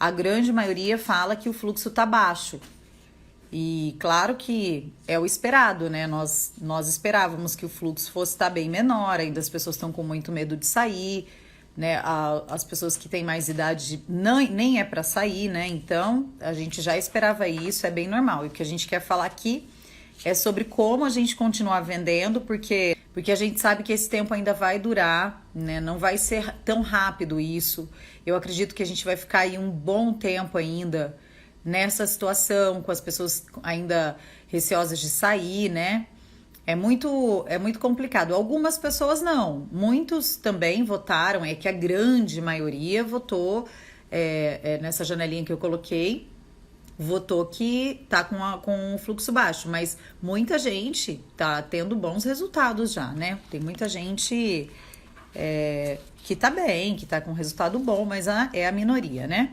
a grande maioria fala que o fluxo tá baixo. E claro que é o esperado, né? Nós esperávamos que o fluxo fosse estar bem menor, ainda as pessoas estão com muito medo de sair, né? As pessoas que têm mais idade nem é para sair, né? Então a gente já esperava isso, é bem normal. E o que a gente quer falar aqui é sobre como a gente continuar vendendo, porque a gente sabe que esse tempo ainda vai durar, né? Não vai ser tão rápido isso. Eu acredito que a gente vai ficar aí um bom tempo ainda nessa situação, com as pessoas ainda receosas de sair, né? É muito complicado. Algumas pessoas não. Muitos também votaram, é que a grande maioria votou nessa janelinha que eu coloquei, votou que tá com o fluxo baixo, mas muita gente tá tendo bons resultados já, né? Tem muita gente que tá bem, que tá com resultado bom, mas é a minoria, né?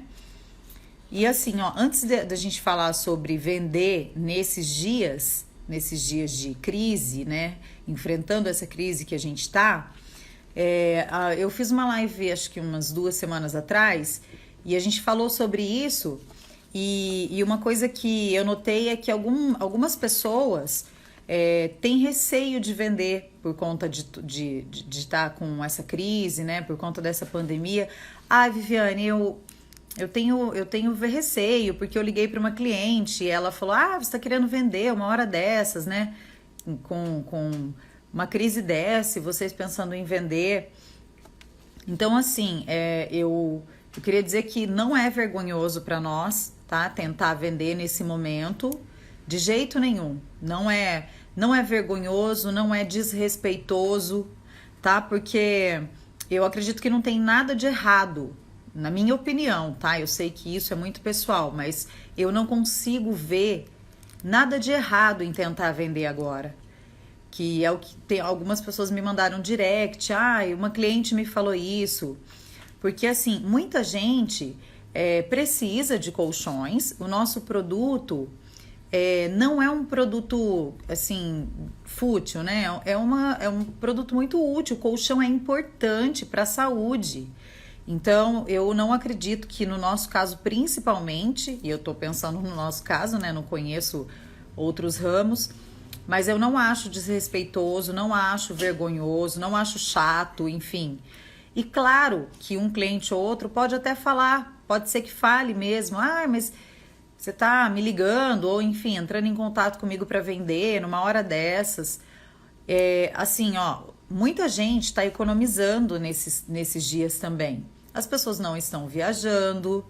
E assim, ó, antes da gente falar sobre vender nesses dias de crise, né? Enfrentando essa crise que a gente tá, eu fiz uma live, acho que umas 2 semanas atrás, e a gente falou sobre isso, e uma coisa que eu notei é que algumas pessoas têm receio de vender por conta de estar com essa crise, né? Por conta dessa pandemia. Ai, Viviane, eu tenho receio, porque eu liguei para uma cliente e ela falou, você está querendo vender uma hora dessas, né? Com uma crise dessa, e vocês pensando em vender. Então, assim, eu queria dizer que não é vergonhoso para nós, tá? Tentar vender nesse momento, de jeito nenhum. Não é vergonhoso, não é desrespeitoso, tá? Porque eu acredito que não tem nada de errado, na minha opinião, tá? Eu sei que isso é muito pessoal, mas eu não consigo ver nada de errado em tentar vender agora. Que é o que tem, algumas pessoas me mandaram direct, uma cliente me falou isso. Porque assim, muita gente precisa de colchões. O nosso produto não é um produto assim fútil, né? É um produto muito útil. O colchão é importante para a saúde. Então, eu não acredito que no nosso caso, principalmente, e eu tô pensando no nosso caso, né? Não conheço outros ramos, mas eu não acho desrespeitoso, não acho vergonhoso, não acho chato, enfim. E claro que um cliente ou outro pode até falar, pode ser que fale mesmo, mas você tá me ligando, ou enfim, entrando em contato comigo para vender numa hora dessas. Assim, ó, muita gente tá economizando nesses dias também. As pessoas não estão viajando,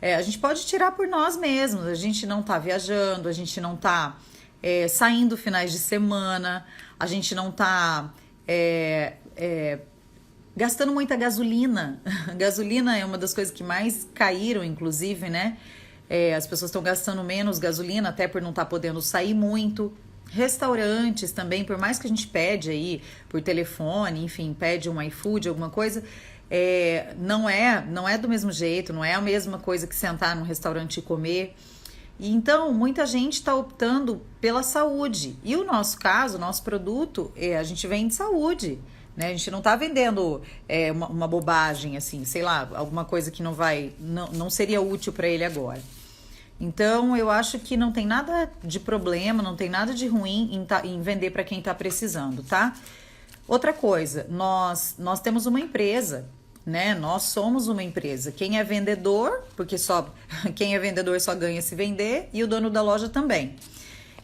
a gente pode tirar por nós mesmos, a gente não tá viajando, a gente não tá saindo finais de semana, a gente não tá gastando muita gasolina. Gasolina é uma das coisas que mais caíram, inclusive, né? As pessoas estão gastando menos gasolina, até por não estar podendo sair muito. Restaurantes também, por mais que a gente pede aí por telefone, enfim, pede um iFood, alguma coisa, não é do mesmo jeito, não é a mesma coisa que sentar num restaurante e comer. E então, muita gente está optando pela saúde. E o nosso caso, o nosso produto, a gente vende saúde, né? A gente não está vendendo uma bobagem, assim, sei lá, alguma coisa que não seria útil para ele agora. Então, eu acho que não tem nada de problema, não tem nada de ruim em vender para quem está precisando, tá? Outra coisa, nós temos uma empresa, né? Nós somos uma empresa. Quem é vendedor, porque quem é vendedor só ganha se vender, e o dono da loja também.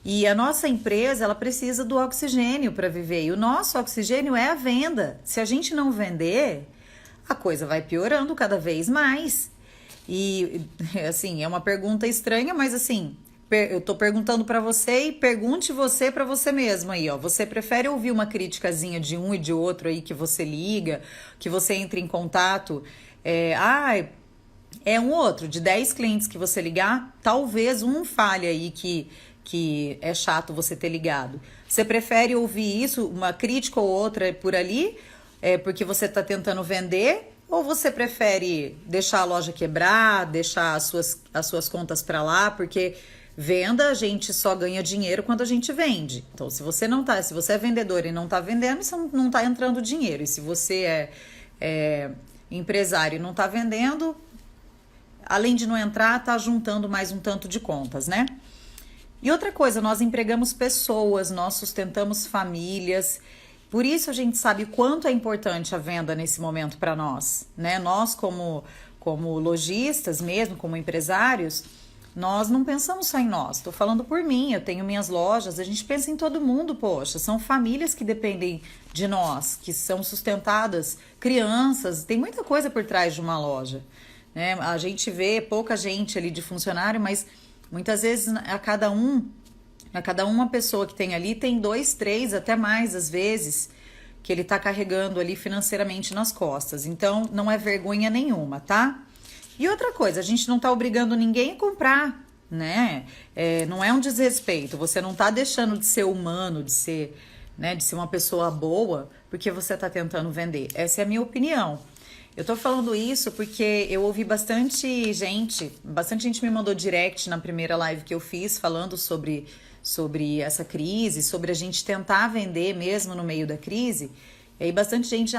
E a nossa empresa, ela precisa do oxigênio para viver. E o nosso oxigênio é a venda. Se a gente não vender, a coisa vai piorando cada vez mais. E, assim, é uma pergunta estranha, mas assim, eu tô perguntando para você e pergunte você para você mesmo aí, ó. Você prefere ouvir uma criticazinha de um e de outro aí que você liga, que você entra em contato? Um outro, de 10 clientes que você ligar, talvez um falhe aí que é chato você ter ligado. Você prefere ouvir isso, uma crítica ou outra por ali, porque você tá tentando vender? Ou você prefere deixar a loja quebrar, deixar as suas contas para lá, porque venda a gente só ganha dinheiro quando a gente vende. Então, se você é vendedor e não está vendendo, você não está entrando dinheiro. E se você é empresário e não está vendendo, além de não entrar, tá juntando mais um tanto de contas, né? E outra coisa, nós empregamos pessoas, nós sustentamos famílias. Por isso a gente sabe quanto é importante a venda nesse momento para nós, né? Nós como lojistas mesmo, como empresários, nós não pensamos só em nós. Estou falando por mim, eu tenho minhas lojas, a gente pensa em todo mundo, poxa, são famílias que dependem de nós, que são sustentadas, crianças, tem muita coisa por trás de uma loja, né? A gente vê pouca gente ali de funcionário, mas muitas vezes a cada uma pessoa que tem ali, tem 2, 3, até mais às vezes, que ele tá carregando ali financeiramente nas costas. Então, não é vergonha nenhuma, tá? E outra coisa, a gente não tá obrigando ninguém a comprar, né? Não é um desrespeito, você não tá deixando de ser humano, de ser, né, de ser uma pessoa boa, porque você tá tentando vender. Essa é a minha opinião. Eu tô falando isso porque eu ouvi bastante gente me mandou direct na primeira live que eu fiz, falando sobre essa crise, sobre a gente tentar vender mesmo no meio da crise. E aí bastante gente,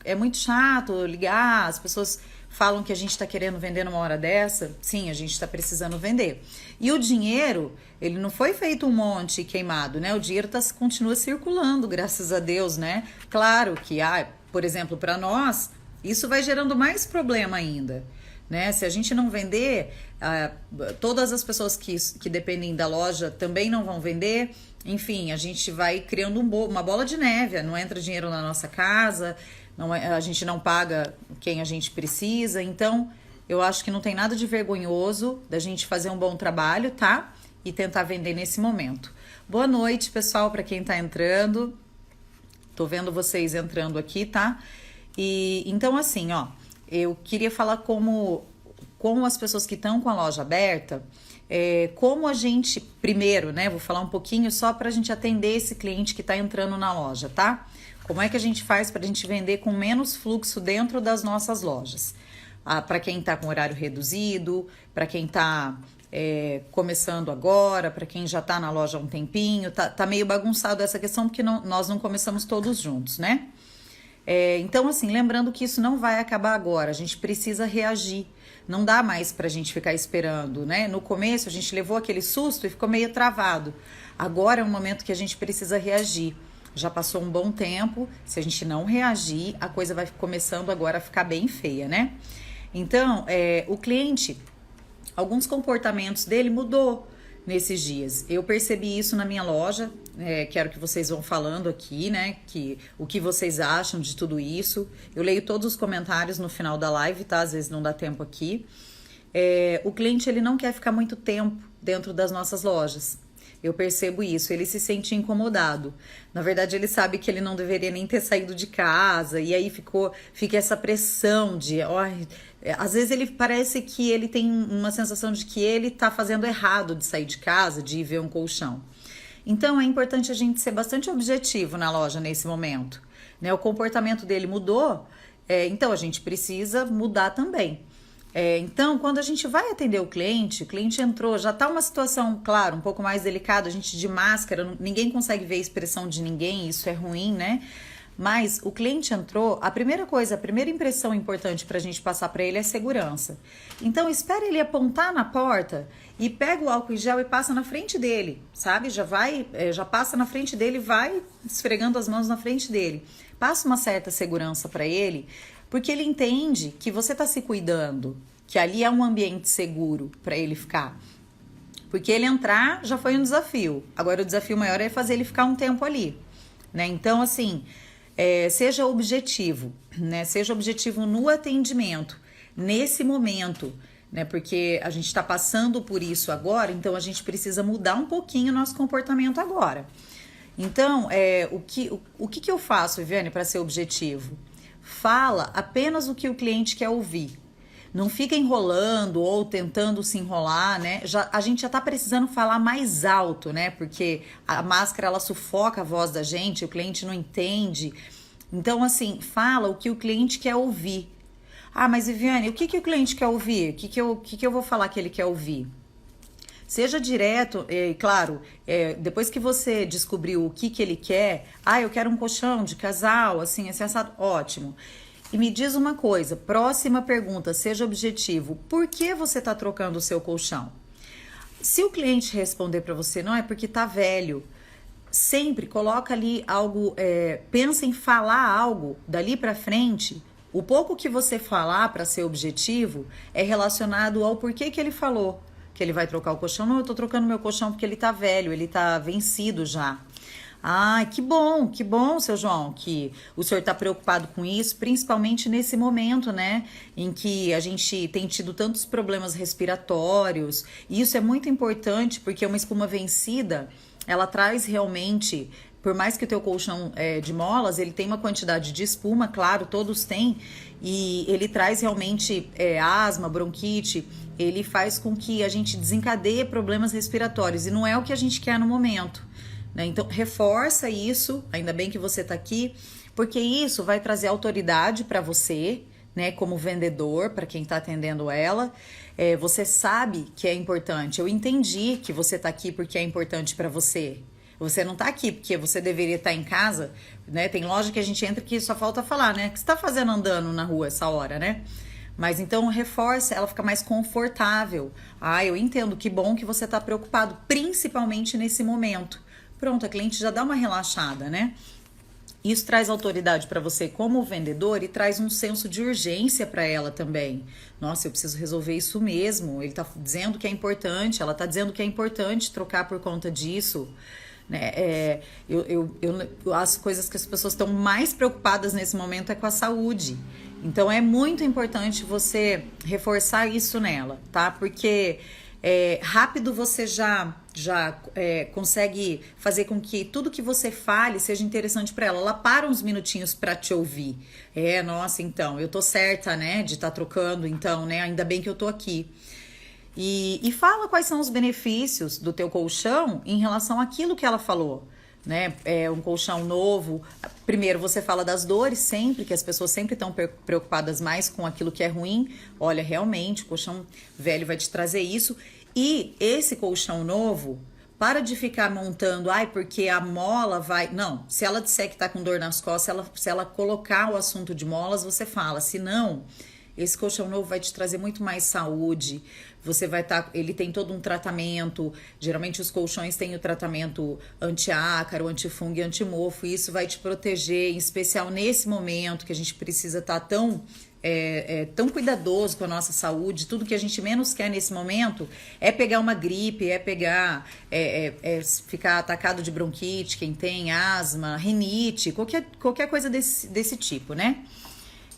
é muito chato ligar, as pessoas falam que a gente está querendo vender numa hora dessa. Sim, a gente está precisando vender. E o dinheiro, ele não foi feito um monte queimado, né? O dinheiro continua circulando, graças a Deus, né? Claro que, por exemplo, para nós, isso vai gerando mais problema ainda, né? Se a gente não vender, todas as pessoas que dependem da loja também não vão vender. Enfim, a gente vai criando uma bola de neve, não entra dinheiro na nossa casa, a gente não paga quem a gente precisa. Então, eu acho que não tem nada de vergonhoso da gente fazer um bom trabalho, tá? E tentar vender nesse momento. Boa noite, pessoal, para quem tá entrando. Tô vendo vocês entrando aqui, tá? E então, assim, eu queria falar como as pessoas que estão com a loja aberta, como a gente, primeiro, né, vou falar um pouquinho só para a gente atender esse cliente que está entrando na loja, tá? Como é que a gente faz para a gente vender com menos fluxo dentro das nossas lojas? Para quem está com horário reduzido, para quem está começando agora, para quem já está na loja há um tempinho, tá meio bagunçado essa questão porque nós não começamos todos juntos, né? Então, assim, lembrando que isso não vai acabar agora, a gente precisa reagir. Não dá mais pra gente ficar esperando, né? No começo a gente levou aquele susto e ficou meio travado. Agora é um momento que a gente precisa reagir. Já passou um bom tempo, se a gente não reagir, a coisa vai começando agora a ficar bem feia, né? Então, o cliente, alguns comportamentos dele mudou nesses dias. Eu percebi isso na minha loja, quero que vocês vão falando aqui, né, o que vocês acham de tudo isso. Eu leio todos os comentários no final da live, tá? Às vezes não dá tempo aqui. O cliente, ele não quer ficar muito tempo dentro das nossas lojas. Eu percebo isso, ele se sente incomodado. Na verdade, ele sabe que ele não deveria nem ter saído de casa, e aí fica essa pressão de... às vezes ele parece que ele tem uma sensação de que ele tá fazendo errado de sair de casa, de ir ver um colchão. Então, é importante a gente ser bastante objetivo na loja nesse momento, né? O comportamento dele mudou, então a gente precisa mudar também. Então, quando a gente vai atender o cliente entrou, já tá uma situação, claro, um pouco mais delicada, a gente de máscara, ninguém consegue ver a expressão de ninguém, isso é ruim, né? Mas o cliente entrou, a primeira impressão importante pra gente passar pra ele é segurança. Então, espera ele apontar na porta e pega o álcool em gel e passa na frente dele, sabe? Já passa na frente dele, vai esfregando as mãos na frente dele. Passa uma certa segurança pra ele, porque ele entende que você tá se cuidando, que ali é um ambiente seguro pra ele ficar. Porque ele entrar já foi um desafio. Agora o desafio maior é fazer ele ficar um tempo ali, né? Então, assim, seja objetivo, né? Seja objetivo no atendimento, nesse momento, né? Porque a gente está passando por isso agora, então a gente precisa mudar um pouquinho o nosso comportamento agora. Então, o que eu faço, Viviane, para ser objetivo? Fala apenas o que o cliente quer ouvir. Não fica enrolando ou tentando se enrolar, né? A gente já tá precisando falar mais alto, né? Porque a máscara, ela sufoca a voz da gente, o cliente não entende. Então, assim, fala o que o cliente quer ouvir. Mas Viviane, o que o cliente quer ouvir? O que eu vou falar que ele quer ouvir? Seja direto, claro, depois que você descobriu o que ele quer, eu quero um colchão de casal, assim assado, ótimo. E me diz uma coisa, próxima pergunta, seja objetivo. Por que você está trocando o seu colchão? Se o cliente responder para você, não é porque tá velho, sempre coloca ali algo, pensa em falar algo dali para frente. O pouco que você falar para ser objetivo é relacionado ao porquê que ele falou que ele vai trocar o colchão. Não, eu tô trocando meu colchão porque ele tá velho, ele tá vencido já. Ah, que bom, seu João, que o senhor está preocupado com isso, principalmente nesse momento, né, em que a gente tem tido tantos problemas respiratórios. E isso é muito importante porque uma espuma vencida, ela traz realmente, por mais que o teu colchão de molas, ele tem uma quantidade de espuma, claro, todos têm, e ele traz realmente asma, bronquite, ele faz com que a gente desencadeie problemas respiratórios, e não é o que a gente quer no momento. Então, reforça isso, ainda bem que você está aqui, porque isso vai trazer autoridade para você, né, como vendedor, para quem está atendendo ela. Você sabe que é importante. Eu entendi que você está aqui porque é importante para você. Você não está aqui porque você deveria estar em casa, né? Tem loja que a gente entra que só falta falar, né? O que você está fazendo andando na rua essa hora, né? Mas então reforça, ela fica mais confortável. Ah, eu entendo, que bom que você está preocupado, principalmente nesse momento. Pronto, a cliente já dá uma relaxada, né? Isso traz autoridade para você como vendedor e traz um senso de urgência para ela também. Nossa, eu preciso resolver isso mesmo. Ele tá dizendo que é importante, ela tá dizendo que é importante trocar por conta disso. Né? As coisas que as pessoas estão mais preocupadas nesse momento é com a saúde. Então é muito importante você reforçar isso nela, tá? Porque rápido você já consegue fazer com que tudo que você fale seja interessante para ela. Ela para uns minutinhos para te ouvir. Nossa, então, eu tô certa, né, de estar trocando, então, né, ainda bem que eu tô aqui. E fala quais são os benefícios do teu colchão em relação àquilo que ela falou, né? Um colchão novo. Primeiro você fala das dores sempre, que as pessoas sempre estão preocupadas mais com aquilo que é ruim. Olha, realmente, o colchão velho vai te trazer isso. E esse colchão novo, para de ficar montando, porque a mola vai... Não, se ela disser que tá com dor nas costas, se ela colocar o assunto de molas, você fala. Se não, esse colchão novo vai te trazer muito mais saúde. Você vai estar... Ele tem todo um tratamento. Geralmente os colchões têm o tratamento anti-ácaro, antifungo e antimofo. E isso vai te proteger, em especial nesse momento que a gente precisa estar tão cuidadoso com a nossa saúde. Tudo que a gente menos quer nesse momento é pegar uma gripe, ficar atacado de bronquite, quem tem asma, rinite, qualquer coisa desse tipo, né?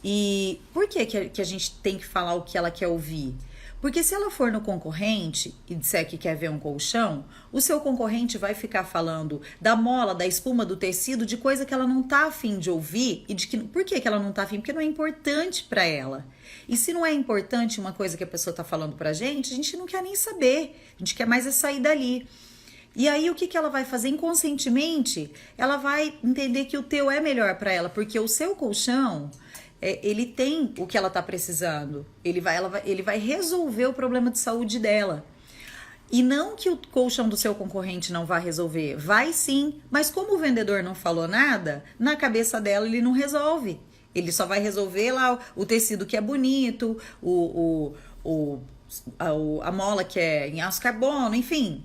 E por que a gente tem que falar o que ela quer ouvir? Porque se ela for no concorrente e disser que quer ver um colchão, o seu concorrente vai ficar falando da mola, da espuma, do tecido, de coisa que ela não tá afim de ouvir. E por que ela não tá afim? Porque não é importante para ela. E se não é importante uma coisa que a pessoa tá falando pra gente, a gente não quer nem saber. A gente quer mais sair dali. E aí o que ela vai fazer? Inconscientemente, ela vai entender que o teu é melhor para ela, porque o seu colchão... ele tem o que ela tá precisando. Ele vai resolver o problema de saúde dela. E não que o colchão do seu concorrente não vai resolver. Vai sim, mas como o vendedor não falou nada, na cabeça dela ele não resolve. Ele só vai resolver lá o tecido que é bonito, a mola que é em aço carbono, enfim.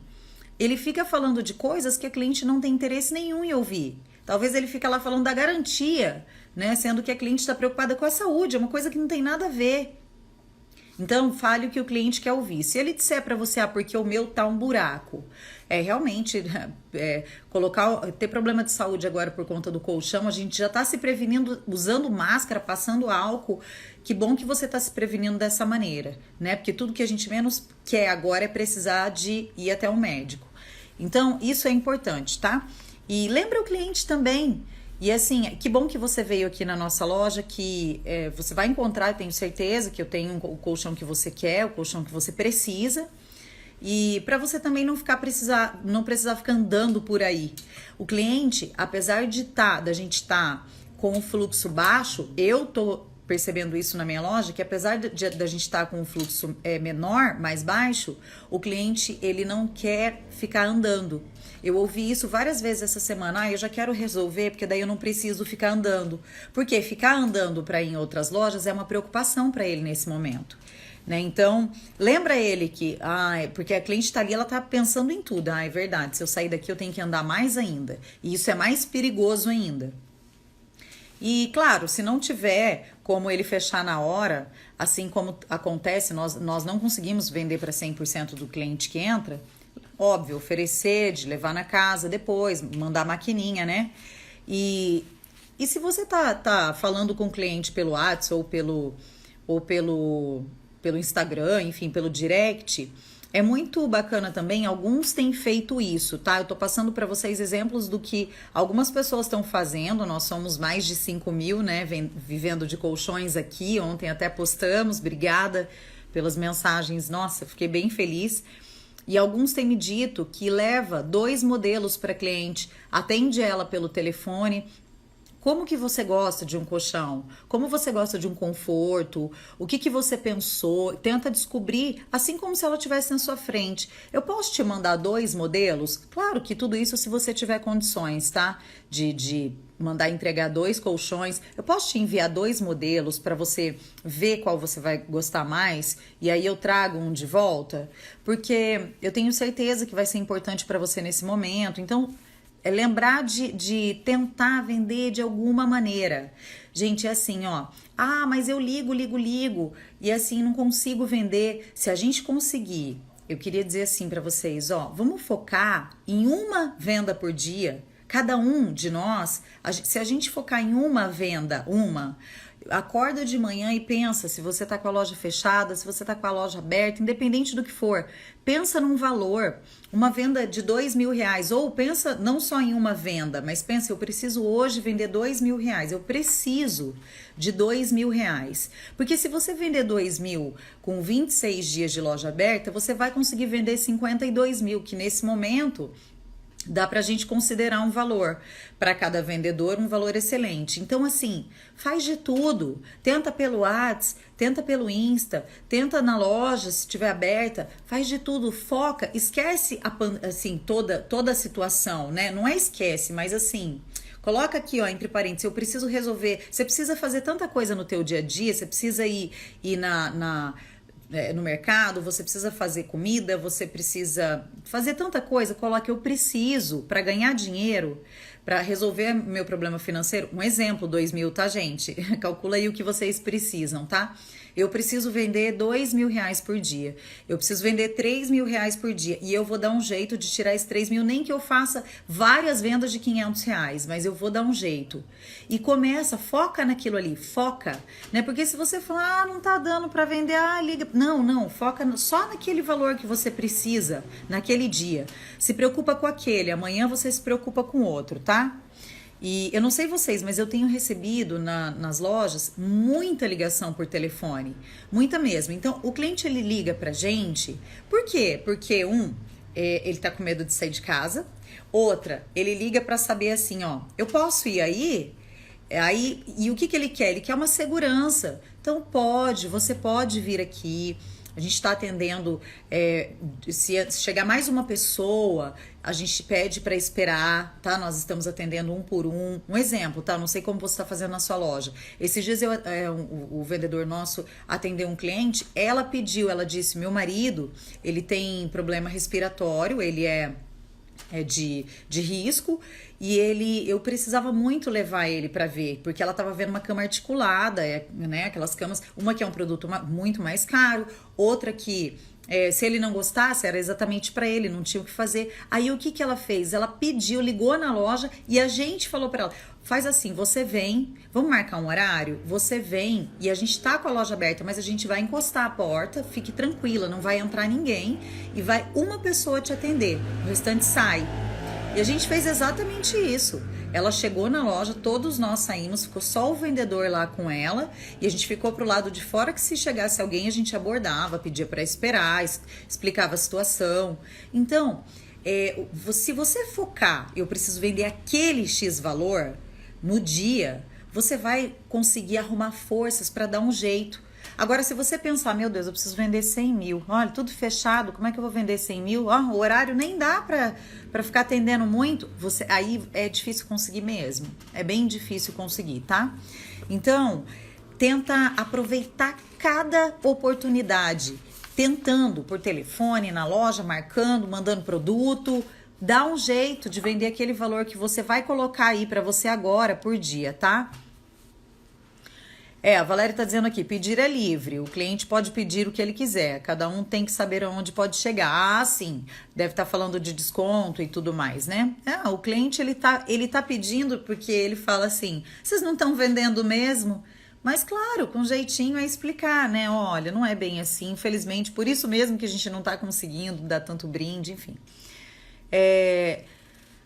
Ele fica falando de coisas que a cliente não tem interesse nenhum em ouvir. Talvez ele fique lá falando da garantia, né? Sendo que a cliente está preocupada com a saúde, é uma coisa que não tem nada a ver. Então, fale o que o cliente quer ouvir. Se ele disser para você, porque o meu tá um buraco, realmente ter problema de saúde agora por conta do colchão, a gente já tá se prevenindo usando máscara, passando álcool. Que bom que você tá se prevenindo dessa maneira, né? Porque tudo que a gente menos quer agora é precisar de ir até um médico. Então, isso é importante, tá? E lembra o cliente também. E assim, que bom que você veio aqui na nossa loja, que você vai encontrar, eu tenho certeza que eu tenho o colchão que você quer, o colchão que você precisa. E para você também não precisar ficar andando por aí. O cliente, apesar da gente estar com o fluxo baixo, eu tô percebendo isso na minha loja, que apesar da gente estar com um fluxo menor, mais baixo, o cliente ele não quer ficar andando. Eu ouvi isso várias vezes essa semana. Eu já quero resolver, porque daí eu não preciso ficar andando. Porque ficar andando para ir em outras lojas é uma preocupação para ele nesse momento. Né? Então, lembra ele que, porque a cliente tá ali, ela tá pensando em tudo. É verdade, se eu sair daqui eu tenho que andar mais ainda. E isso é mais perigoso ainda. E, claro, se não tiver como ele fechar na hora, assim como acontece, nós não conseguimos vender para 100% do cliente que entra, óbvio, oferecer, de levar na casa depois, mandar a maquininha, né? E se você tá falando com o cliente pelo WhatsApp ou pelo Instagram, enfim, pelo direct, é muito bacana também, alguns têm feito isso, tá? Eu tô passando para vocês exemplos do que algumas pessoas estão fazendo, nós somos mais de 5 mil, né, vivendo de colchões aqui, ontem até postamos, obrigada pelas mensagens, nossa, fiquei bem feliz. E alguns têm me dito que leva 2 modelos para cliente, atende ela pelo telefone. Como que você gosta de um colchão? Como você gosta de um conforto? O que você pensou? Tenta descobrir, assim como se ela estivesse na sua frente. Eu posso te mandar 2 modelos? Claro que tudo isso se você tiver condições, tá? De mandar entregar 2 colchões. Eu posso te enviar 2 modelos para você ver qual você vai gostar mais e aí eu trago um de volta? Porque eu tenho certeza que vai ser importante para você nesse momento. Então, é lembrar de tentar vender de alguma maneira. Gente, é assim, ó. Mas eu ligo e assim não consigo vender. Se a gente conseguir, eu queria dizer assim para vocês, ó, vamos focar em uma venda por dia. Cada um de nós, se a gente focar em uma venda, acorda de manhã e pensa se você tá com a loja fechada, se você tá com a loja aberta, independente do que for. Pensa num valor, uma venda de R$2.000, ou pensa não só em uma venda, mas pensa, eu preciso hoje vender R$2.000, eu preciso de R$2.000. Porque se você vender 2.000 com 26 dias de loja aberta, você vai conseguir vender 52.000, que nesse momento dá pra gente considerar um valor para cada vendedor, um valor excelente. Então, assim, faz de tudo. Tenta pelo WhatsApp, tenta pelo Insta, tenta na loja, se estiver aberta, faz de tudo, foca, esquece assim, toda a situação, né? Não é esquece, mas assim, coloca aqui, ó, entre parênteses, eu preciso resolver. Você precisa fazer tanta coisa no teu dia a dia, você precisa ir no mercado, você precisa fazer comida, você precisa fazer tanta coisa, coloque eu preciso para ganhar dinheiro, para resolver meu problema financeiro. Um exemplo, 2.000, tá, gente? Calcula aí o que vocês precisam, tá? Eu preciso vender R$2.000 por dia. Eu preciso vender R$3.000 por dia. E eu vou dar um jeito de tirar esses 3.000, nem que eu faça várias vendas de R$500, mas eu vou dar um jeito. E começa, foca naquilo ali, foca, né? Porque se você falar, não tá dando para vender, liga. Não, foca só naquele valor que você precisa, naquele dia. Se preocupa com aquele, amanhã você se preocupa com outro, tá? E eu não sei vocês, mas eu tenho recebido nas lojas muita ligação por telefone, muita mesmo. Então, o cliente ele liga pra gente, por quê? Porque ele tá com medo de sair de casa. Outra, ele liga pra saber assim, ó, eu posso ir aí? E o que ele quer? Ele quer uma segurança. Então, você pode vir aqui. A gente está atendendo, se chegar mais uma pessoa, a gente pede para esperar, tá? Nós estamos atendendo um por um. Um exemplo, tá? Não sei como você está fazendo na sua loja. Esses dias o vendedor nosso atendeu um cliente, ela disse, meu marido, ele tem problema respiratório, ele é de risco e eu precisava muito levar ele para ver, porque ela estava vendo uma cama articulada, né? Aquelas camas, uma que é um produto muito mais caro, outra que se ele não gostasse era exatamente para ele, não tinha o que fazer. Aí o que ela fez? Ela ligou na loja e a gente falou para ela, faz assim, você vem, vamos marcar um horário, você vem e a gente tá com a loja aberta, mas a gente vai encostar a porta, fique tranquila, não vai entrar ninguém e vai uma pessoa te atender, o restante sai. E a gente fez exatamente isso. Ela chegou na loja, todos nós saímos, ficou só o vendedor lá com ela e a gente ficou pro lado de fora que se chegasse alguém a gente abordava, pedia para esperar, explicava a situação. Então, se você focar, eu preciso vender aquele X valor no dia, você vai conseguir arrumar forças para dar um jeito. Agora, se você pensar, meu Deus, eu preciso vender 100 mil, olha, tudo fechado, como é que eu vou vender 100 mil? O horário nem dá para ficar atendendo muito, aí é difícil conseguir mesmo, é bem difícil conseguir, tá? Então, tenta aproveitar cada oportunidade, tentando por telefone, na loja, marcando, mandando produto, dá um jeito de vender aquele valor que você vai colocar aí para você agora por dia, tá? A Valéria tá dizendo aqui, pedir é livre, o cliente pode pedir o que ele quiser, cada um tem que saber aonde pode chegar. Ah, sim, deve estar falando de desconto e tudo mais, né? O cliente, ele tá pedindo porque ele fala assim, vocês não estão vendendo mesmo? Mas claro, com jeitinho é explicar, né? Olha, não é bem assim, infelizmente, por isso mesmo que a gente não tá conseguindo dar tanto brinde, enfim.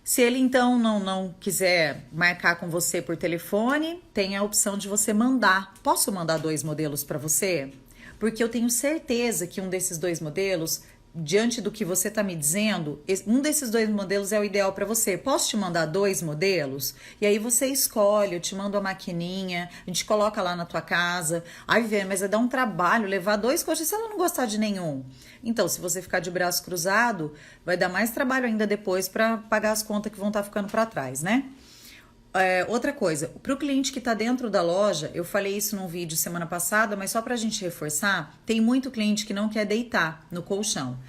Se ele então não quiser marcar com você por telefone, tem a opção de você mandar. Posso mandar 2 modelos para você? Porque eu tenho certeza que um desses 2 modelos, diante do que você está me dizendo, um desses 2 modelos é o ideal para você. Posso te mandar 2 modelos? E aí você escolhe, eu te mando a maquininha, a gente coloca lá na tua casa. Ai, Viviane, mas vai dar um trabalho levar 2 coxas se ela não gostar de nenhum. Então, se você ficar de braço cruzado, vai dar mais trabalho ainda depois para pagar as contas que vão estar ficando para trás, né? Outra coisa, para o cliente que está dentro da loja, eu falei isso num vídeo semana passada, mas só para a gente reforçar, tem muito cliente que não quer deitar no colchão.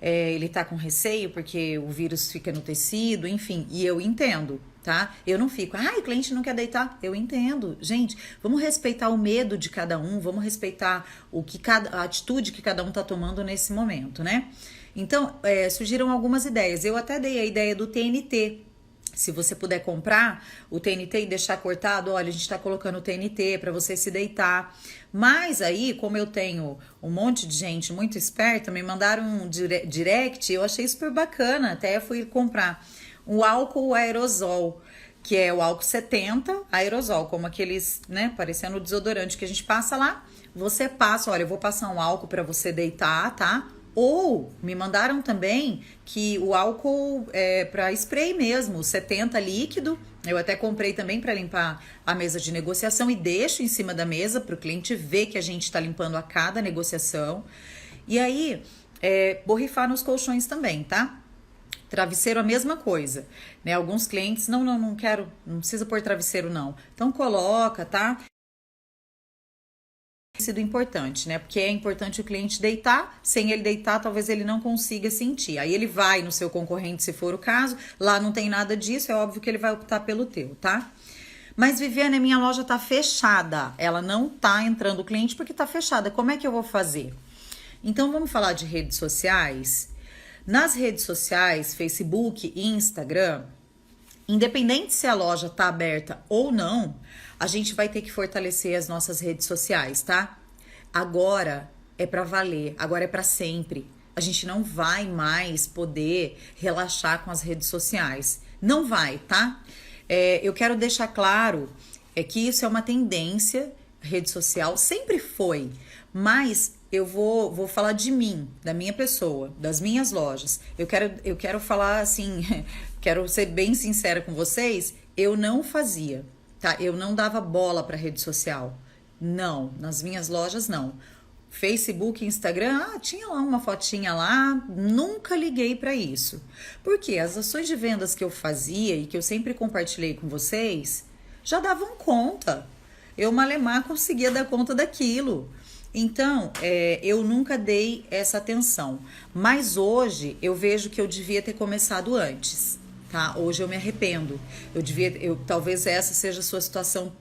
Ele tá com receio porque o vírus fica no tecido, enfim, e eu entendo, tá? Eu não fico, o cliente não quer deitar, eu entendo. Gente, vamos respeitar o medo de cada um, vamos respeitar a atitude que cada um tá tomando nesse momento, né? Então, surgiram algumas ideias. Eu até dei a ideia do TNT. Se você puder comprar o TNT e deixar cortado, olha, a gente tá colocando o TNT para você se deitar. Mas aí, como eu tenho um monte de gente muito esperta, me mandaram um direct, eu achei super bacana, até fui comprar um álcool aerosol, que é o álcool 70 aerosol, como aqueles, né, parecendo o desodorante que a gente passa lá. Você passa, olha, eu vou passar um álcool para você deitar, tá? Ou me mandaram também que o álcool é para spray mesmo, 70 líquido. Eu até comprei também para limpar a mesa de negociação e deixo em cima da mesa para o cliente ver que a gente está limpando a cada negociação. E aí, borrifar nos colchões também, tá? Travesseiro a mesma coisa, né? Alguns clientes, não quero, não precisa pôr travesseiro não. Então coloca, tá? Sido importante, né? Porque é importante o cliente deitar, sem ele deitar, talvez ele não consiga sentir. Aí ele vai no seu concorrente, se for o caso, lá não tem nada disso, é óbvio que ele vai optar pelo teu, tá? Mas, Viviane, minha loja tá fechada, ela não tá entrando cliente porque tá fechada, como é que eu vou fazer? Então, vamos falar de redes sociais? Nas redes sociais, Facebook e Instagram, independente se a loja tá aberta ou não, a gente vai ter que fortalecer as nossas redes sociais, tá? Agora é pra valer, agora é pra sempre. A gente não vai mais poder relaxar com as redes sociais. Não vai, tá? Eu quero deixar claro que isso é uma tendência, rede social sempre foi, mas eu vou falar de mim, da minha pessoa, das minhas lojas. Eu quero falar assim, quero ser bem sincera com vocês, eu não fazia, tá? Eu não dava bola para rede social. Não, nas minhas lojas não. Facebook, Instagram, tinha lá uma fotinha lá, nunca liguei para isso. Porque as ações de vendas que eu fazia e que eu sempre compartilhei com vocês, já davam conta. Eu malemar conseguia dar conta daquilo. Então, eu nunca dei essa atenção. Mas hoje eu vejo que eu devia ter começado antes, tá? Hoje eu me arrependo. Talvez essa seja a sua situação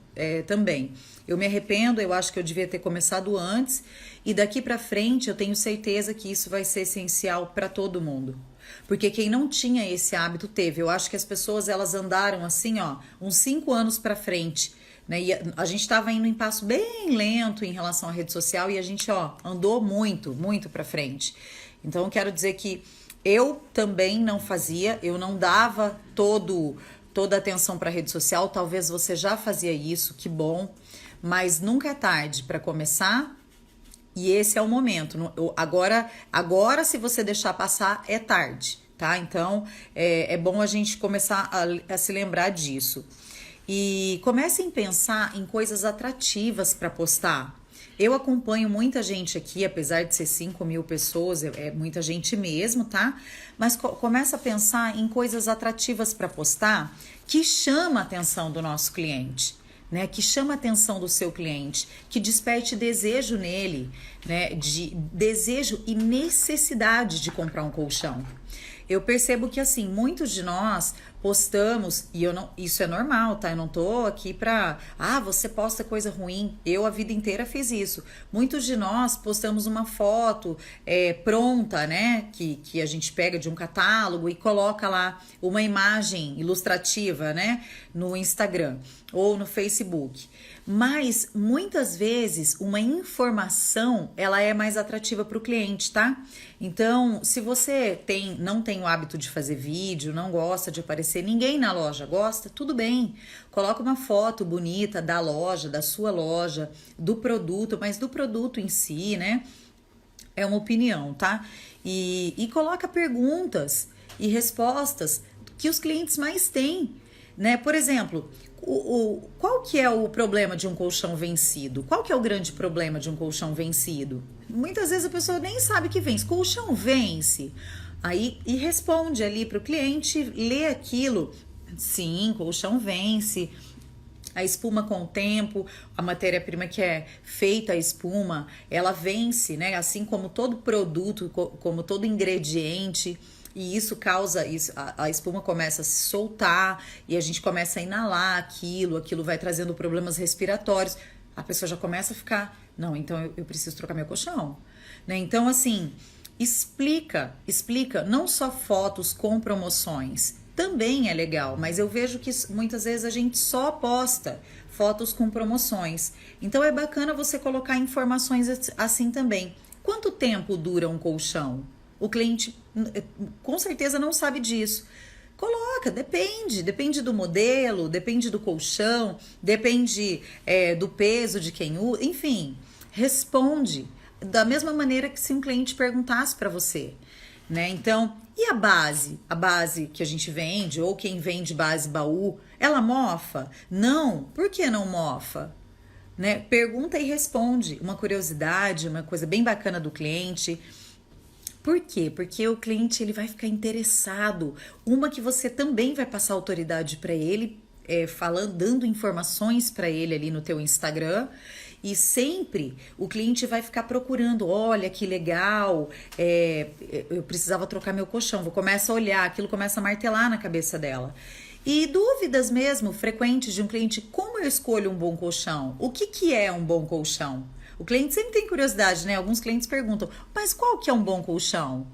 também. Eu me arrependo, eu acho que eu devia ter começado antes. E daqui pra frente eu tenho certeza que isso vai ser essencial para todo mundo. Porque quem não tinha esse hábito teve. Eu acho que as pessoas elas andaram assim, uns 5 anos para frente. Né? E a gente estava indo em passo bem lento em relação à rede social e a gente andou muito, muito para frente. Então eu quero dizer que eu também não fazia, eu não dava toda a atenção para a rede social. Talvez você já fazia isso, que bom, mas nunca é tarde para começar. E esse é o momento. Agora, se você deixar passar, é tarde, tá? Então, é bom a gente começar a se lembrar disso. E comecem a pensar em coisas atrativas para postar. Eu acompanho muita gente aqui, apesar de ser 5.000 pessoas, é muita gente mesmo, tá? Mas começa a pensar em coisas atrativas para postar que chama a atenção do nosso cliente, né? Que chama a atenção do seu cliente, que desperte desejo nele, né? De desejo e necessidade de comprar um colchão. Eu percebo que assim, muitos de nós postamos, e eu não, isso é normal, tá? Eu não tô aqui pra, você posta coisa ruim. Eu a vida inteira fiz isso. Muitos de nós postamos uma foto pronta, né? Que a gente pega de um catálogo e coloca lá uma imagem ilustrativa, né? No Instagram ou no Facebook. Mas muitas vezes uma informação ela é mais atrativa para o cliente, tá? Então, se você não tem o hábito de fazer vídeo, não gosta de aparecer, ninguém na loja gosta, tudo bem. Coloca uma foto bonita da loja, da sua loja, do produto, mas do produto em si, né? É uma opinião, tá? E coloca perguntas e respostas que os clientes mais têm, né? Por exemplo, qual que é o problema de um colchão vencido? Qual que é o grande problema de um colchão vencido? Muitas vezes a pessoa nem sabe que vence. Colchão vence. Aí, e responde ali para o cliente, lê aquilo. Sim, colchão vence. A espuma com o tempo, a matéria-prima que é feita a espuma, ela vence, né? Assim como todo produto, como todo ingrediente. E isso causa, a espuma começa a se soltar e a gente começa a inalar aquilo vai trazendo problemas respiratórios. A pessoa já começa a ficar, não, então eu preciso trocar meu colchão, né? Então, assim, explica, não só fotos com promoções, também é legal, mas eu vejo que muitas vezes a gente só posta fotos com promoções. Então é bacana você colocar informações assim também. Quanto tempo dura um colchão? O cliente com certeza não sabe disso. Coloca, depende do modelo, depende do colchão, depende do peso de quem usa, enfim, responde da mesma maneira que se um cliente perguntasse para você, né? Então, e a base? A base que a gente vende, ou quem vende base baú, ela mofa? Não, por que não mofa? Né? Pergunta e responde, uma curiosidade, uma coisa bem bacana do cliente. Por quê? Porque o cliente ele vai ficar interessado. Uma que você também vai passar autoridade para ele, falando, dando informações para ele ali no teu Instagram. E sempre o cliente vai ficar procurando, olha que legal, eu precisava trocar meu colchão. Começa a olhar, aquilo começa a martelar na cabeça dela. E dúvidas mesmo frequentes de um cliente, como eu escolho um bom colchão? O que é um bom colchão? O cliente sempre tem curiosidade, né? Alguns clientes perguntam, mas qual que é um bom colchão?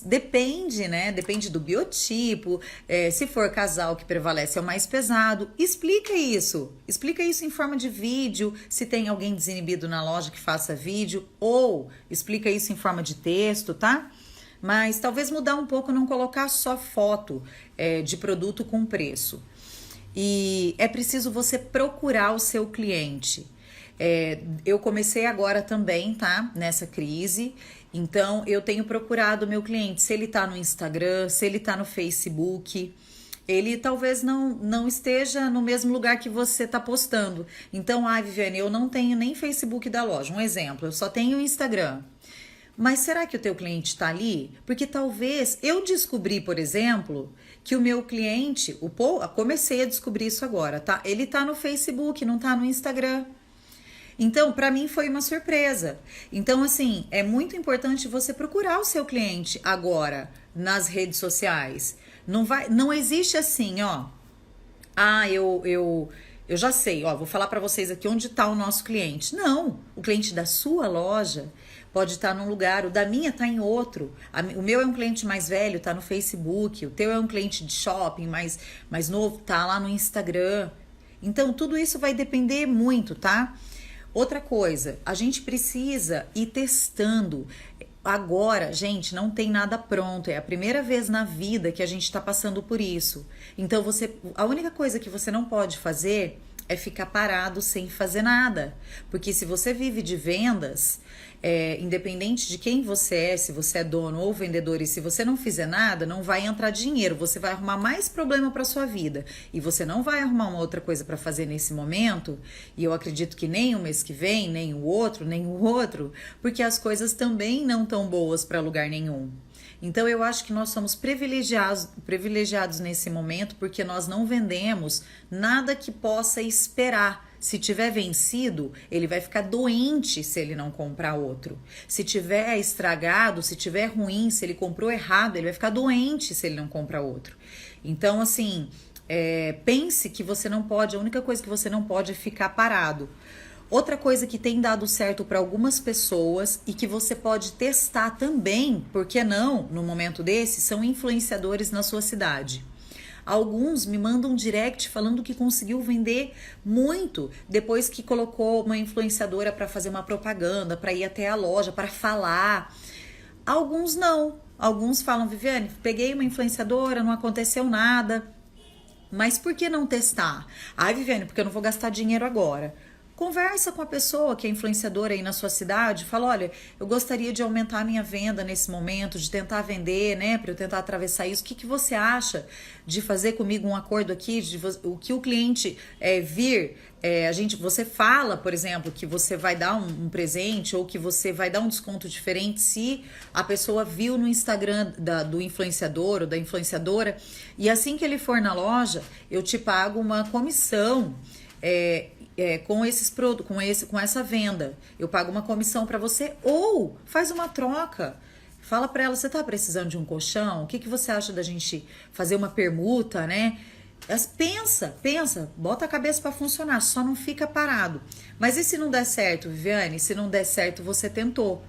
Depende, né? Depende do biotipo, se for casal que prevalece é o mais pesado. Explica isso em forma de vídeo, se tem alguém desinibido na loja que faça vídeo, ou explica isso em forma de texto, tá? Mas talvez mudar um pouco, não colocar só foto de produto com preço. E é preciso você procurar o seu cliente. Eu comecei agora também, tá? Nessa crise. Então, eu tenho procurado o meu cliente, se ele tá no Instagram, se ele tá no Facebook. Ele talvez não esteja no mesmo lugar que você tá postando. Então, Viviane, eu não tenho nem Facebook da loja. Um exemplo, eu só tenho o Instagram. Mas será que o teu cliente tá ali? Porque talvez eu descobri, por exemplo, que o meu cliente, comecei a descobrir isso agora, tá? Ele tá no Facebook, não tá no Instagram. Então, para mim foi uma surpresa. Então, assim, é muito importante você procurar o seu cliente agora nas redes sociais. Não existe assim, ó. Eu já sei, ó, vou falar para vocês aqui onde está o nosso cliente. Não, o cliente da sua loja pode estar num lugar, o da minha está em outro. O meu é um cliente mais velho, está no Facebook. O teu é um cliente de shopping mais novo, tá lá no Instagram. Então, tudo isso vai depender muito, tá? Outra coisa, a gente precisa ir testando. Agora, gente, não tem nada pronto. É a primeira vez na vida que a gente está passando por isso. Então, a única coisa que você não pode fazer é ficar parado sem fazer nada. Porque se você vive de vendas, Independente de quem você é, se você é dono ou vendedor, e se você não fizer nada, não vai entrar dinheiro, você vai arrumar mais problema para sua vida e você não vai arrumar uma outra coisa para fazer nesse momento. E eu acredito que nem o mês que vem, nem o outro, porque as coisas também não tão boas para lugar nenhum. Então eu acho que nós somos privilegiados nesse momento porque nós não vendemos nada que possa esperar. Se tiver vencido, ele vai ficar doente se ele não comprar outro. Se tiver estragado, se tiver ruim, se ele comprou errado, ele vai ficar doente se ele não comprar outro. Então, assim, pense que você não pode, a única coisa que você não pode é ficar parado. Outra coisa que tem dado certo para algumas pessoas e que você pode testar também, por que não, no momento desse, são influenciadores na sua cidade. Alguns me mandam direct falando que conseguiu vender muito depois que colocou uma influenciadora para fazer uma propaganda, para ir até a loja, para falar. Alguns não. Alguns falam, Viviane, peguei uma influenciadora, não aconteceu nada. Mas por que não testar? Ai, Viviane, porque eu não vou gastar dinheiro agora. Conversa com a pessoa que é influenciadora aí na sua cidade, fala, olha, eu gostaria de aumentar a minha venda nesse momento, de tentar vender, né, para eu tentar atravessar isso. O que você acha de fazer comigo um acordo aqui, o que o cliente vir, você fala, por exemplo, que você vai dar um presente ou que você vai dar um desconto diferente se a pessoa viu no Instagram do influenciador ou da influenciadora, e assim que ele for na loja, eu te pago uma comissão, com esses produtos, com essa venda, eu pago uma comissão para você, ou faz uma troca. Fala para ela, você tá precisando de um colchão? O que você acha da gente fazer uma permuta, né? Pensa, bota a cabeça para funcionar, só não fica parado. Mas e se não der certo, Viviane? Se não der certo, você tentou.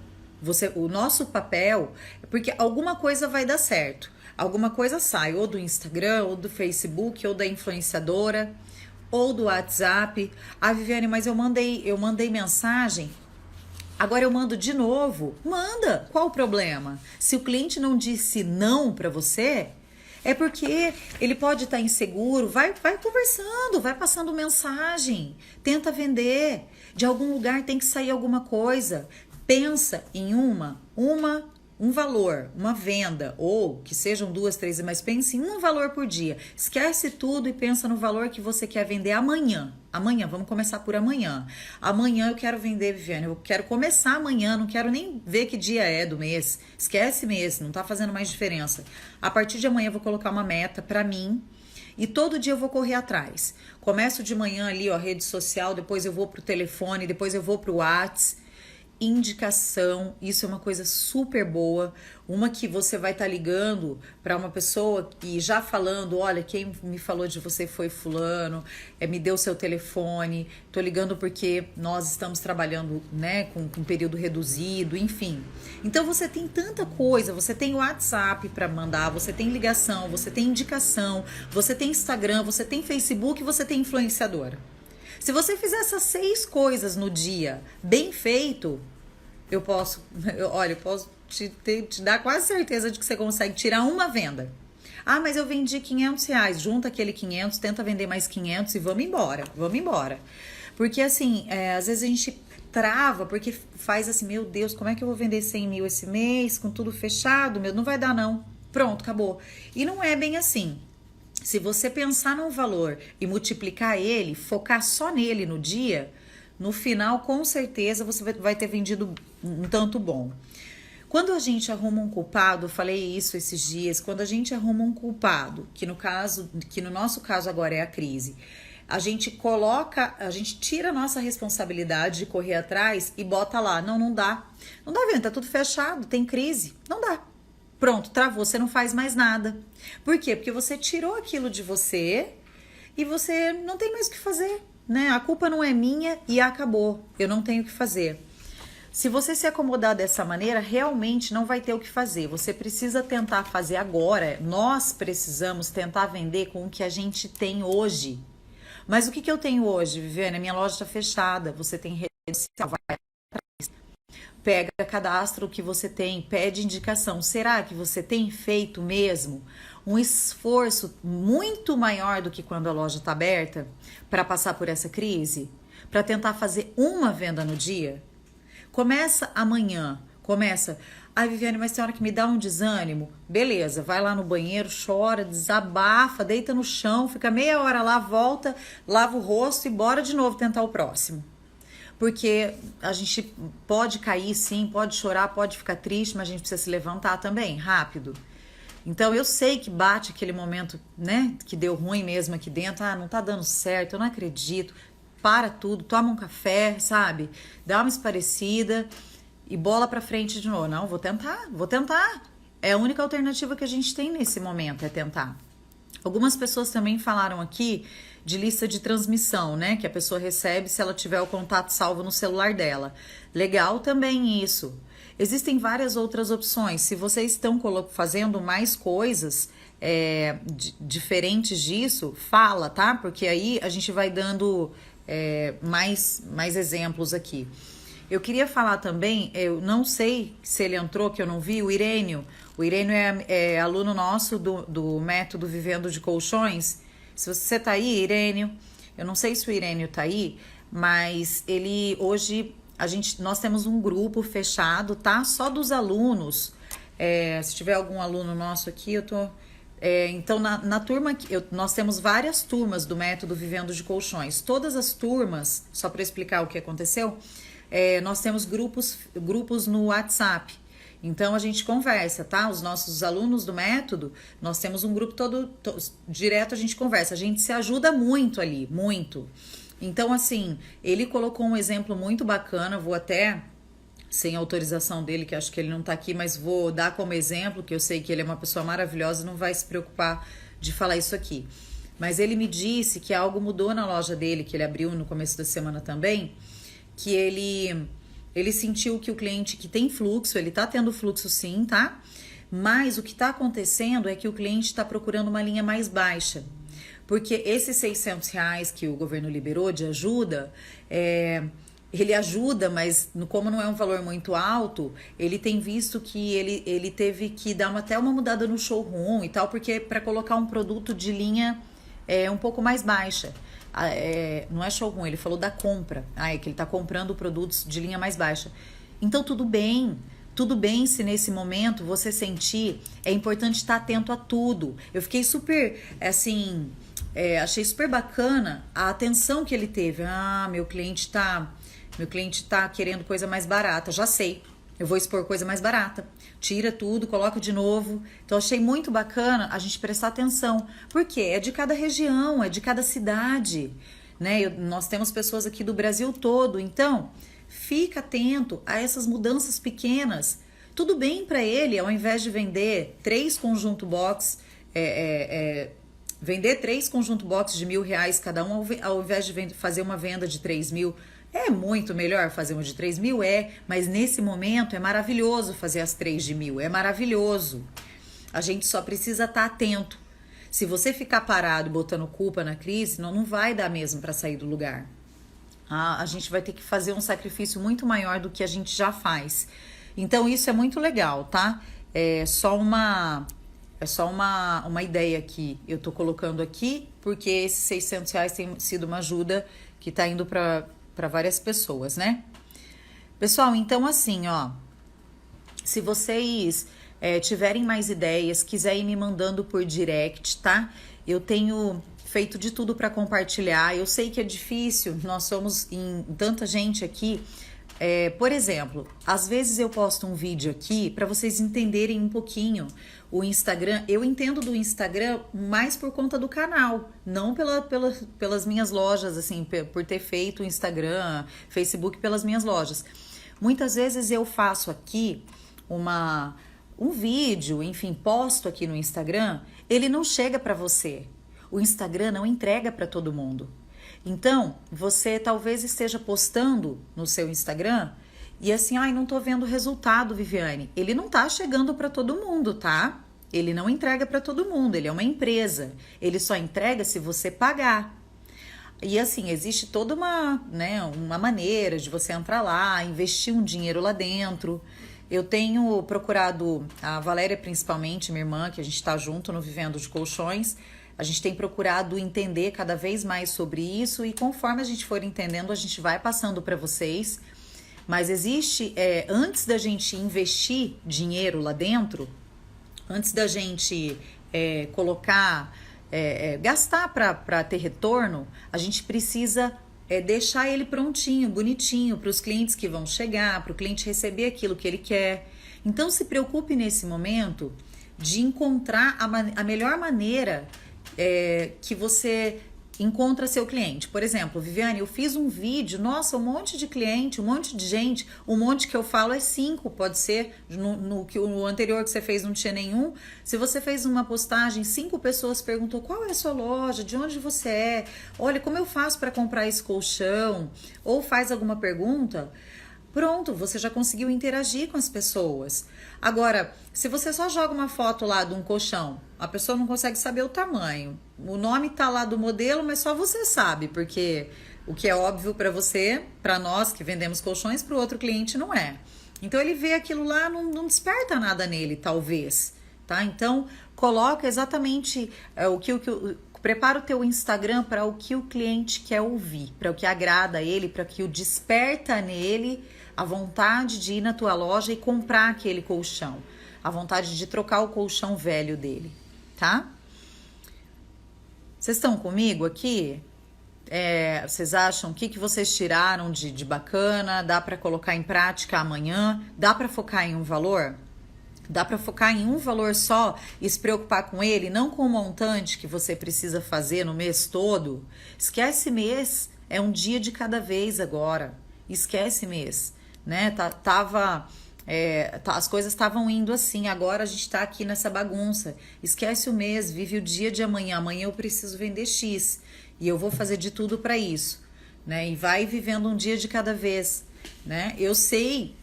O nosso papel é porque alguma coisa vai dar certo. Alguma coisa sai, ou do Instagram, ou do Facebook, ou da influenciadora, ou do WhatsApp. Ah, Viviane, mas eu mandei mensagem, agora eu mando de novo. Manda, qual o problema? Se o cliente não disse não para você, é porque ele pode estar inseguro. Vai conversando, vai passando mensagem, tenta vender. De algum lugar tem que sair alguma coisa. Pensa em um valor, uma venda, ou que sejam 2, 3, mas pense em um valor por dia. Esquece tudo e pensa no valor que você quer vender amanhã. Amanhã, vamos começar por amanhã. Amanhã eu quero vender, Viviane, eu quero começar amanhã, não quero nem ver que dia é do mês. Esquece mês, não tá fazendo mais diferença. A partir de amanhã eu vou colocar uma meta pra mim e todo dia eu vou correr atrás. Começo de manhã ali, ó, rede social, depois eu vou pro telefone, depois eu vou pro WhatsApp. Indicação, isso é uma coisa super boa, uma que você vai estar ligando para uma pessoa e já falando, olha, quem me falou de você foi fulano, me deu seu telefone, tô ligando porque nós estamos trabalhando, né, com período reduzido, enfim. Então você tem tanta coisa, você tem WhatsApp para mandar, você tem ligação, você tem indicação, você tem Instagram, você tem Facebook, você tem influenciadora. Se você fizer essas 6 coisas no dia, bem feito, eu posso te dar quase certeza de que você consegue tirar uma venda. Ah, mas eu vendi R$500, junta aquele 500, tenta vender mais 500 e vamos embora. Porque assim, às vezes a gente trava, porque faz assim, meu Deus, como é que eu vou vender 100 mil esse mês, com tudo fechado? Não vai dar não. Pronto, acabou. E não é bem assim. Se você pensar num valor e multiplicar ele, focar só nele no dia, no final, com certeza, você vai ter vendido um tanto bom. Quando a gente arruma um culpado, eu falei isso esses dias, quando a gente arruma um culpado, que no nosso caso agora é a crise, a gente tira a nossa responsabilidade de correr atrás e bota lá, não dá, vendo, tá tudo fechado, tem crise, não dá. Pronto, travou, você não faz mais nada. Por quê? Porque você tirou aquilo de você e você não tem mais o que fazer, né? A culpa não é minha e acabou, eu não tenho o que fazer. Se você se acomodar dessa maneira, realmente não vai ter o que fazer. Você precisa tentar fazer agora. Nós precisamos tentar vender com o que a gente tem hoje. Mas o que eu tenho hoje, Viviane? A minha loja está fechada, você tem rede social, vai atrás. Pega, cadastra o que você tem, pede indicação. Será que você tem feito mesmo um esforço muito maior do que quando a loja está aberta para passar por essa crise? Para tentar fazer uma venda no dia? Começa amanhã, começa. Ai, Viviane, mas tem hora que me dá um desânimo. Beleza, vai lá no banheiro, chora, desabafa, deita no chão, fica meia hora lá, volta, lava o rosto e bora de novo tentar o próximo. Porque a gente pode cair sim, pode chorar, pode ficar triste, mas a gente precisa se levantar também, rápido. Então eu sei que bate aquele momento, né, que deu ruim mesmo aqui dentro, não tá dando certo, eu não acredito. Para tudo, toma um café, sabe? Dá uma esparecida e bola pra frente de novo. Não, vou tentar, vou tentar. É a única alternativa que a gente tem nesse momento, é tentar. Algumas pessoas também falaram aqui de lista de transmissão, né? Que a pessoa recebe se ela tiver o contato salvo no celular dela. Legal também isso. Existem várias outras opções. Se vocês estão fazendo mais coisas diferentes disso, fala, tá? Porque aí a gente vai dando mais exemplos aqui. Eu queria falar também, eu não sei se ele entrou, que eu não vi, o Irênio. O Irênio é aluno nosso do método Vivendo de Colchões. Se você tá aí, Irênio, eu não sei se o Irênio tá aí, mas ele hoje, nós temos um grupo fechado, tá? Só dos alunos. Se tiver algum aluno nosso aqui, eu tô... então, na turma, nós temos várias turmas do método Vivendo de Colchões. Todas as turmas, só para explicar o que aconteceu, nós temos grupos no WhatsApp. Então, a gente conversa, tá? Os nossos alunos do método, nós temos um grupo direto, a gente conversa. A gente se ajuda muito ali, muito. Então, assim, ele colocou um exemplo muito bacana, vou até... sem autorização dele, que acho que ele não tá aqui, mas vou dar como exemplo, que eu sei que ele é uma pessoa maravilhosa, não vai se preocupar de falar isso aqui. Mas ele me disse que algo mudou na loja dele, que ele abriu no começo da semana também, que ele sentiu que o cliente que tem fluxo, ele tá tendo fluxo sim, tá? Mas o que tá acontecendo é que o cliente tá procurando uma linha mais baixa. Porque esses R$600 que o governo liberou de ajuda, ele ajuda, mas como não é um valor muito alto, ele tem visto que ele teve que dar até uma mudada no showroom e tal, porque para colocar um produto de linha um pouco mais baixa. Não é showroom, ele falou da compra. É que ele está comprando produtos de linha mais baixa. Então tudo bem se nesse momento você sentir, é importante estar atento a tudo. Eu fiquei super, assim, achei super bacana a atenção que ele teve. Meu cliente tá querendo coisa mais barata, já sei. Eu vou expor coisa mais barata. Tira tudo, coloca de novo. Então, achei muito bacana a gente prestar atenção. Por quê? É de cada região, é de cada cidade, né? Nós temos pessoas aqui do Brasil todo. Então, fica atento a essas mudanças pequenas. Tudo bem para ele, ao invés de vender 3 conjunto box, vender 3 conjunto box de R$1.000 cada um, ao invés de fazer uma venda de 3.000. É muito melhor fazer uma de 3.000? Mas nesse momento é maravilhoso fazer as 3 de 1.000, é maravilhoso. A gente só precisa estar atento. Se você ficar parado botando culpa na crise, não vai dar mesmo para sair do lugar. A gente vai ter que fazer um sacrifício muito maior do que a gente já faz. Então isso é muito legal, tá? É só uma ideia que eu tô colocando aqui, porque esses R$600 tem sido uma ajuda que tá indo para várias pessoas, né? Pessoal, então assim, ó, se vocês tiverem mais ideias, quiserem me mandando por direct, tá? Eu tenho feito de tudo para compartilhar. Eu sei que é difícil, nós somos em tanta gente aqui. Por exemplo, às vezes eu posto um vídeo aqui para vocês entenderem um pouquinho o Instagram. Eu entendo do Instagram mais por conta do canal, não pelas minhas lojas, assim, por ter feito o Instagram, Facebook pelas minhas lojas. Muitas vezes eu faço aqui um vídeo, enfim, posto aqui no Instagram, ele não chega para você. O Instagram não entrega para todo mundo. Então, você talvez esteja postando no seu Instagram e assim, não tô vendo o resultado, Viviane. Ele não tá chegando para todo mundo, tá? Ele não entrega para todo mundo, ele é uma empresa. Ele só entrega se você pagar. E assim, existe toda uma maneira de você entrar lá, investir um dinheiro lá dentro. Eu tenho procurado, a Valéria principalmente, minha irmã, que a gente tá junto no Vivendo de Colchões, a gente tem procurado entender cada vez mais sobre isso e conforme a gente for entendendo, a gente vai passando para vocês. Mas existe, antes da gente investir dinheiro lá dentro, antes da gente colocar, gastar para ter retorno, a gente precisa deixar ele prontinho, bonitinho, para os clientes que vão chegar, para o cliente receber aquilo que ele quer. Então se preocupe nesse momento de encontrar a melhor maneira que você encontra seu cliente. Por exemplo, Viviane, eu fiz um vídeo, nossa, um monte de cliente, um monte de gente, um monte que eu falo é 5, pode ser, no anterior que você fez não tinha nenhum. Se você fez uma postagem, 5 pessoas perguntou qual é a sua loja, de onde você é, olha, como eu faço para comprar esse colchão, ou faz alguma pergunta. Pronto, você já conseguiu interagir com as pessoas. Agora, se você só joga uma foto lá de um colchão, a pessoa não consegue saber o tamanho. O nome tá lá do modelo, mas só você sabe, porque o que é óbvio para você, para nós que vendemos colchões, para o outro cliente não é. Então ele vê aquilo lá, não desperta nada nele, talvez, tá? Então coloca exatamente prepara o teu Instagram para o que o cliente quer ouvir, para o que agrada a ele, para que o desperta nele a vontade de ir na tua loja e comprar aquele colchão, a vontade de trocar o colchão velho dele, tá? Vocês estão comigo aqui? Vocês acham o que vocês tiraram de bacana? Dá para colocar em prática amanhã? Dá para focar em um valor? Dá para focar em um valor só e se preocupar com ele, não com o montante que você precisa fazer no mês todo? Esquece mês, é um dia de cada vez agora. Esquece mês, né? As coisas estavam indo assim, agora a gente tá aqui nessa bagunça. Esquece o mês, vive o dia de amanhã. Amanhã eu preciso vender X e eu vou fazer de tudo para isso, né? E vai vivendo um dia de cada vez, né? Eu sei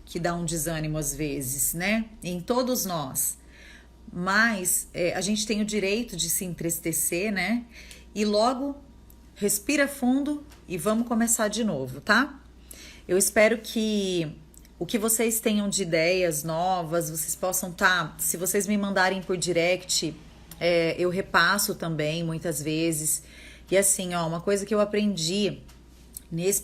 que dá um desânimo às vezes, né? Em todos nós. Mas a gente tem o direito de se entristecer, né? E logo respira fundo e vamos começar de novo, tá? Eu espero que o que vocês tenham de ideias novas, vocês possam se vocês me mandarem por direct, eu repasso também muitas vezes. E assim, uma coisa que eu aprendi,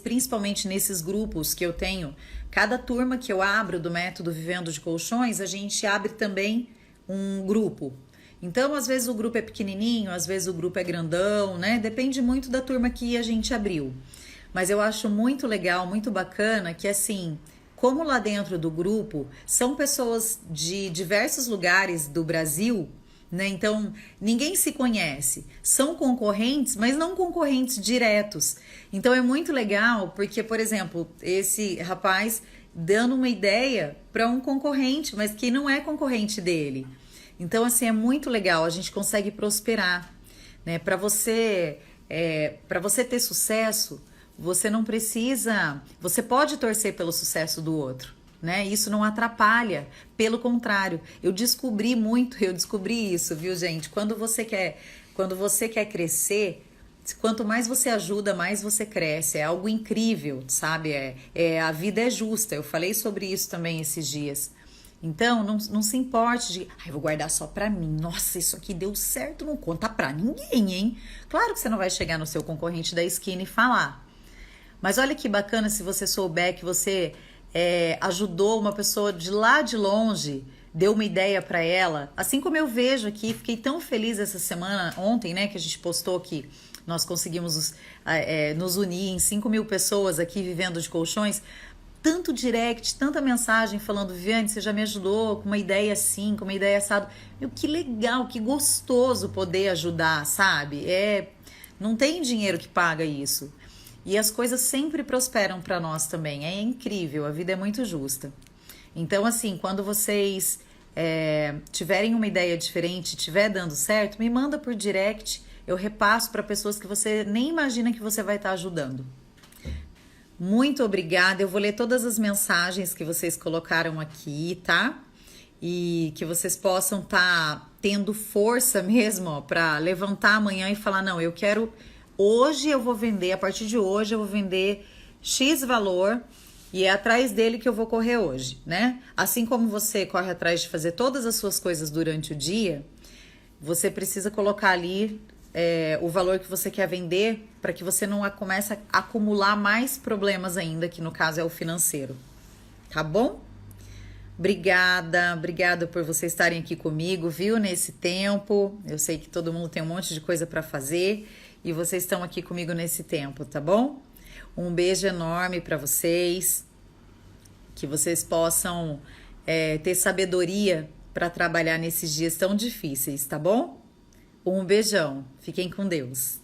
principalmente nesses grupos que eu tenho, cada turma que eu abro do método Vivendo de Colchões, a gente abre também um grupo. Então, às vezes o grupo é pequenininho, às vezes o grupo é grandão, né? Depende muito da turma que a gente abriu. Mas eu acho muito legal, muito bacana que assim, como lá dentro do grupo são pessoas de diversos lugares do Brasil, né? Então, ninguém se conhece. São concorrentes, mas não concorrentes diretos. Então, é muito legal porque, por exemplo, esse rapaz dando uma ideia para um concorrente, mas que não é concorrente dele. Então, assim, é muito legal. A gente consegue prosperar, né? Para você ter sucesso, você não precisa... Você pode torcer pelo sucesso do outro, né? Isso não atrapalha, pelo contrário. Eu descobri isso, viu, gente? Quando você quer crescer, quanto mais você ajuda, mais você cresce. É algo incrível, sabe? A vida é justa. Eu falei sobre isso também esses dias. Então, não se importe de... vou guardar só pra mim. Nossa, isso aqui deu certo, não conta pra ninguém, hein? Claro que você não vai chegar no seu concorrente da esquina e falar. Mas olha que bacana se você souber que você... ajudou uma pessoa de lá de longe, deu uma ideia para ela, assim como eu vejo aqui, fiquei tão feliz essa semana, ontem, né, que a gente postou que nós conseguimos nos unir em 5.000 pessoas aqui vivendo de colchões, tanto direct, tanta mensagem falando, Viviane, você já me ajudou com uma ideia assim, com uma ideia assado. Meu, que legal, que gostoso poder ajudar, sabe? Não tem dinheiro que paga isso. E as coisas sempre prosperam para nós também. É incrível, a vida é muito justa. Então, assim, quando vocês tiverem uma ideia diferente, estiver dando certo, me manda por direct, eu repasso para pessoas que você nem imagina que você vai estar ajudando. Muito obrigada, eu vou ler todas as mensagens que vocês colocaram aqui, tá? E que vocês possam estar tendo força mesmo para levantar amanhã e falar, não, eu quero... Hoje eu vou vender, a partir de hoje eu vou vender X valor e é atrás dele que eu vou correr hoje, né? Assim como você corre atrás de fazer todas as suas coisas durante o dia, você precisa colocar ali o valor que você quer vender para que você não comece a acumular mais problemas ainda, que no caso é o financeiro. Tá bom? Obrigada por vocês estarem aqui comigo, viu? Nesse tempo. Eu sei que todo mundo tem um monte de coisa para fazer e vocês estão aqui comigo nesse tempo, tá bom? Um beijo enorme para vocês, que vocês possam ter sabedoria para trabalhar nesses dias tão difíceis, tá bom? Um beijão. Fiquem com Deus.